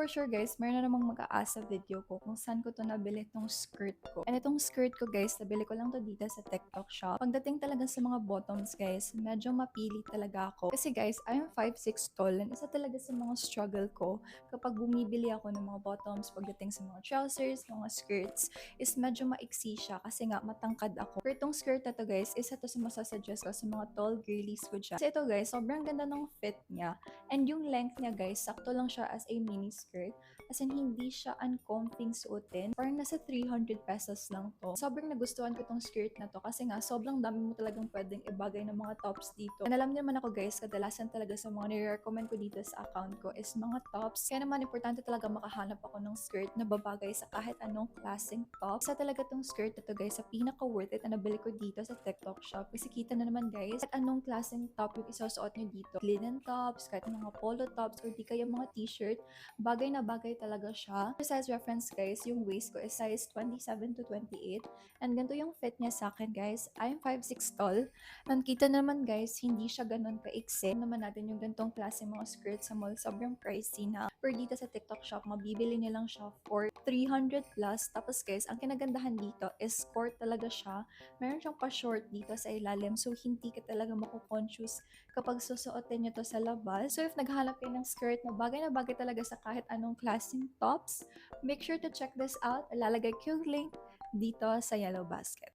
for sure guys, meron na namang mag-aasa video ko kung saan ko to nabili itong skirt ko. And itong skirt ko guys, nabili ko lang to dito sa TikTok shop. Pagdating talaga sa mga bottoms guys, medyo mapili talaga ako. Kasi guys, I'm 5'6" tall and isa talaga sa mga struggle ko kapag bumibili ako ng mga bottoms pagdating sa mga trousers, mga skirts, is medyo maiksi siya kasi nga matangkad ako. Pero itong skirt na to guys, isa to sa masasuggest ko sa mga tall girlies ko dyan. Kasi ito guys, sobrang ganda ng fit niya. And yung length niya guys, sakto lang siya as a mini skirt. As in, hindi siya uncomfing suotin. Parang nasa 300 pesos lang to. Sobrang nagustuhan ko tong skirt na to kasi nga sobrang dami mo talagang pwedeng ibagay ng mga tops dito. And alam naman ako guys, kadalasan talaga sa mga nire-recommend ko dito sa account ko is mga tops. Kaya naman importante talaga makahanap ako ng skirt na babagay sa kahit anong klaseng top. Isa talaga tong skirt na to guys sa pinaka worth it na nabili ko dito sa TikTok shop. Kasi kita na naman guys, at anong klaseng top yung isusuot nyo dito. Linen tops, kahit mga polo tops, or di kaya mga t-shirt, bagay na bagay talaga siya. For size reference guys, yung waist ko is size 27 to 28. And ganito yung fit niya sa akin guys. I'm 5'6" tall. And kita naman guys, hindi siya ganun kaiksi. Naman natin yung ganitong klase mga skirt sa mall, sobrang pricey na. Pero dito sa TikTok shop, mabibili niyo lang siya for 300 plus. Tapos guys, ang kinagandahan dito is sport talaga siya. Meron siyang pa-short dito sa ilalim. So, hindi ka talaga mako-conscious kapag susuotin nyo to sa labas. So, if naghahanap kayo ng skirt na bagay talaga sa kahit anong klaseng tops, make sure to check this out. Ilalagay ko yung link dito sa yellow basket.